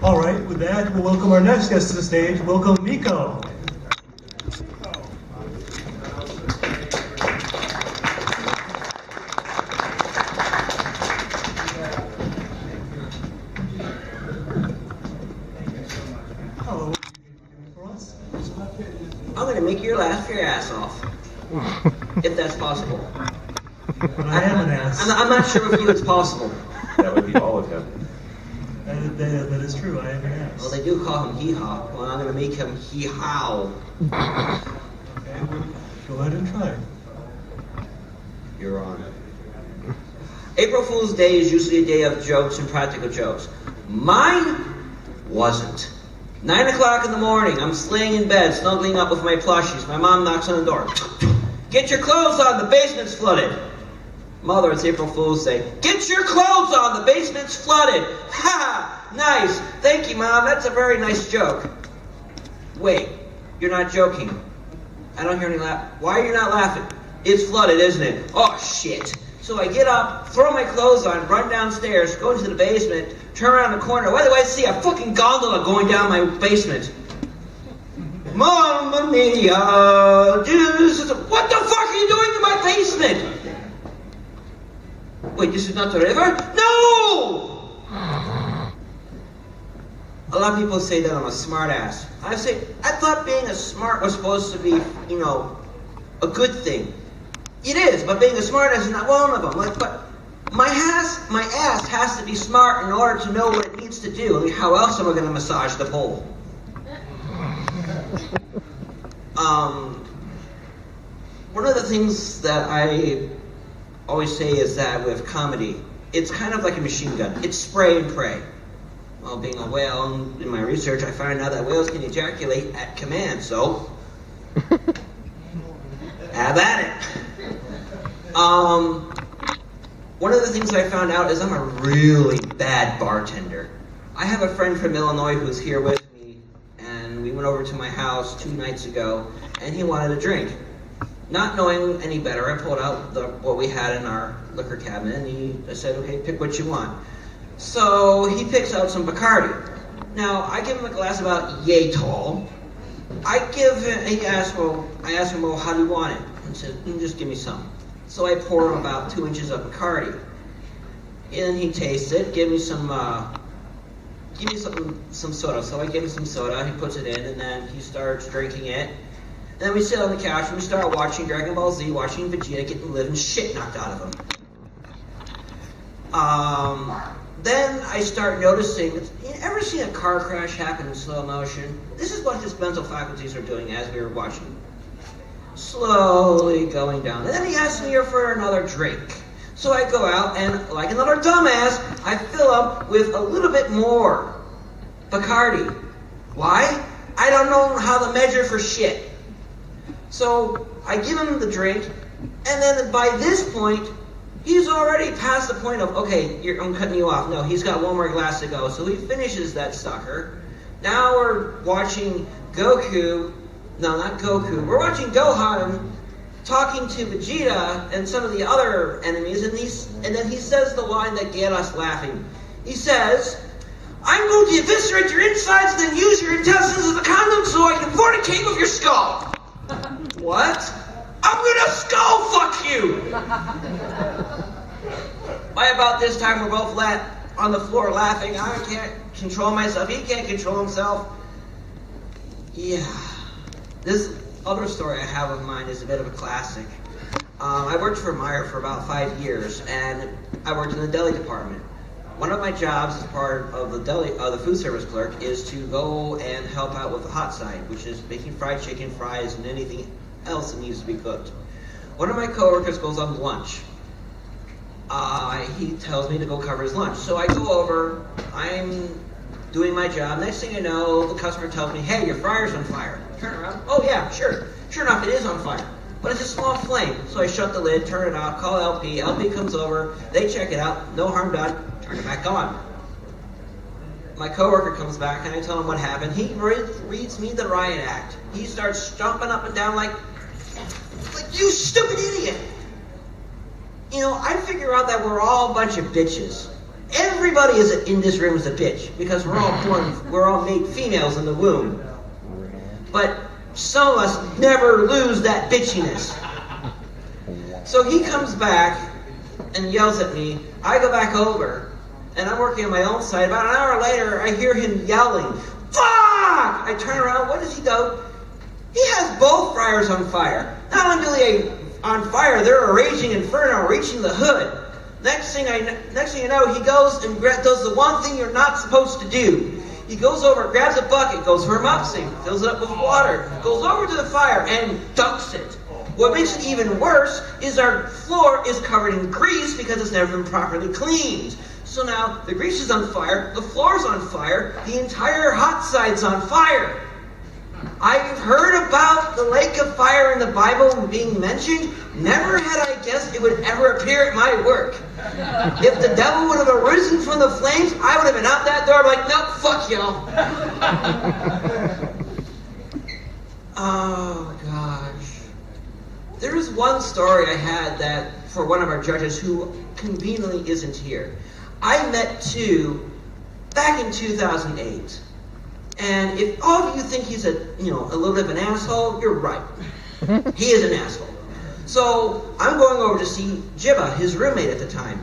All right, with that, we'll welcome our next guest to the stage. Welcome, Miko. Hello. For us? I'm gonna make you laugh your ass off. If that's possible. But I am an ass. I'm not sure with you it's possible. That would be all of him. That is true, I am an ass. Well, they do call him hee-haw. Well, I'm gonna make him hee-haw. Okay, go ahead and try. You're on. April Fool's Day is usually a day of jokes and practical jokes. Mine wasn't. 9 o'clock in the morning, I'm laying in bed, snuggling up with my plushies. My mom knocks on the door. Get your clothes on, the basement's flooded. Mother, it's April Fool's Day. Get your clothes on, the basement's flooded. Ha! Nice. Thank you, Mom. That's a very nice joke. Wait, you're not joking. I don't hear any laugh. Why are you not laughing? It's flooded, isn't it? Oh, shit. So I get up, throw my clothes on, run downstairs, go into the basement, turn around the corner. Why do I see a fucking gondola going down my basement? Mamma mia! Jesus, what the fuck are you doing in my basement? Wait, this is not the river? No! A lot of people say that I'm a smart ass. I thought being a smart was supposed to be, a good thing. It is, but being a smart ass is not one of them. But my ass has to be smart in order to know what it needs to do. I mean, how else am I going to massage the pole? One of the things that I always say is that with comedy, it's kind of like a machine gun. It's spray and pray. Well, being a whale, in my research, I found out that whales can ejaculate at command, so have at it. One of the things I found out is I'm a really bad bartender. I have a friend from Illinois who's here with me, and we went over to my house 2 nights ago, and he wanted a drink. Not knowing any better, I pulled out what we had in our liquor cabinet, and I said, okay, pick what you want. So he picks out some Bacardi. Now, I give him a glass about yay tall. I asked him, well, how do you want it? He said, just give me some. So I pour him about 2 inches of Bacardi. And he tastes it, give me some soda. So I give him some soda, he puts it in, and then he starts drinking it. And then we sit on the couch and we start watching Dragon Ball Z, watching Vegeta get the living shit knocked out of him. Then I start noticing, you ever seen a car crash happen in slow motion? This is what his mental faculties are doing as we were watching. Slowly going down. And then he asks me for another drink. So I go out and, like another dumbass, I fill up with a little bit more Bacardi. Why? I don't know how to measure for shit. So I give him the drink, and then by this point, he's already past the point of, okay, I'm cutting you off. No, he's got one more glass to go. So he finishes that sucker. Now we're watching Goku. No, not Goku. We're watching Gohan talking to Vegeta and some of the other enemies, and then he says the line that get us laughing. He says, I'm going to eviscerate your insides and then use your intestines as a condom so I can fornicate with your skull. What? I'm gonna skull fuck you! By about this time, we're both on the floor laughing. I can't control myself. He can't control himself. Yeah. This other story I have of mine is a bit of a classic. I worked for Meijer for about 5 years, and I worked in the deli department. One of my jobs as part of the food service clerk is to go and help out with the hot side, which is making fried chicken, fries, and anything else that needs to be cooked. One of my coworkers goes on lunch. He tells me to go cover his lunch. So I go over, I'm doing my job. Next thing I know, the customer tells me, hey, your fryer's on fire. Turn around, oh yeah, sure. Sure enough, it is on fire. But it's a small flame. So I shut the lid, turn it off, call LP. LP comes over, they check it out, no harm done, turn it back on. My coworker comes back and I tell him what happened. He reads me the riot act. He starts jumping up and down like you stupid idiot. I figure out that we're all a bunch of bitches. Everybody in this room is a bitch because we're all made females in the womb. But some of us never lose that bitchiness. So he comes back and yells at me. I go back over, and I'm working on my own side. About an hour later, I hear him yelling, "Fuck!" I turn around. What does he do? He has both fryers on fire. Not only are they on fire, they're a raging inferno reaching the hood. Next thing you know, he goes and does the one thing you're not supposed to do. He goes over, grabs a bucket, goes for a mop sink, fills it up with water, goes over to the fire, and dunks it. What makes it even worse is our floor is covered in grease because it's never been properly cleaned. So now the grease is on fire, the floor's on fire, the entire hot side's on fire. I've heard about the lake of fire in the Bible being mentioned. Never had I guessed it would ever appear at my work. If the devil would have arisen from the flames, I would have been out that door like, "Nope, fuck y'all." Oh, gosh. There was one story I had that for one of our judges who conveniently isn't here. I met two back in 2008. And if all of you think he's a little bit of an asshole, you're right. He is an asshole. So I'm going over to see Jibba, his roommate at the time.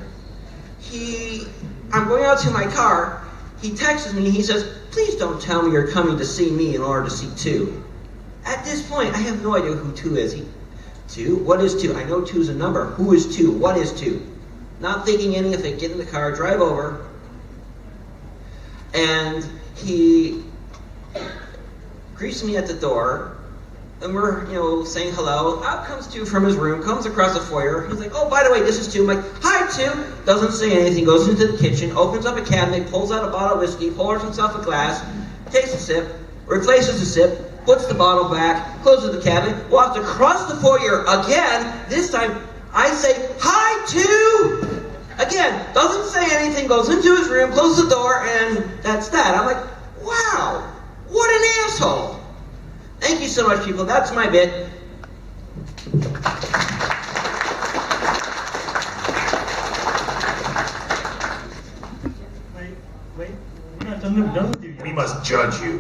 I'm going out to my car. He texts me and he says, "Please don't tell me you're coming to see me in order to see 2. At this point, I have no idea who 2 is. 2? What is 2? I know 2 is a number. Who is 2? What is 2? Not thinking anything, get in the car, drive over. And he greets me at the door, and we're, saying hello. Out comes 2 from his room, comes across the foyer. He's like, "Oh, by the way, this is 2. I'm like, "Hi, 2. Doesn't say anything, goes into the kitchen, opens up a cabinet, pulls out a bottle of whiskey, pours himself a glass, takes a sip, replaces the sip, puts the bottle back, closes the cabinet, walks across the foyer again. This time, I say, "Hi, 2. Again, doesn't say anything, goes into his room, closes the door, and that's that. I'm like, wow. What an asshole! Thank you so much, people. That's my bit. Wait. We're not done with you yet. We must judge you.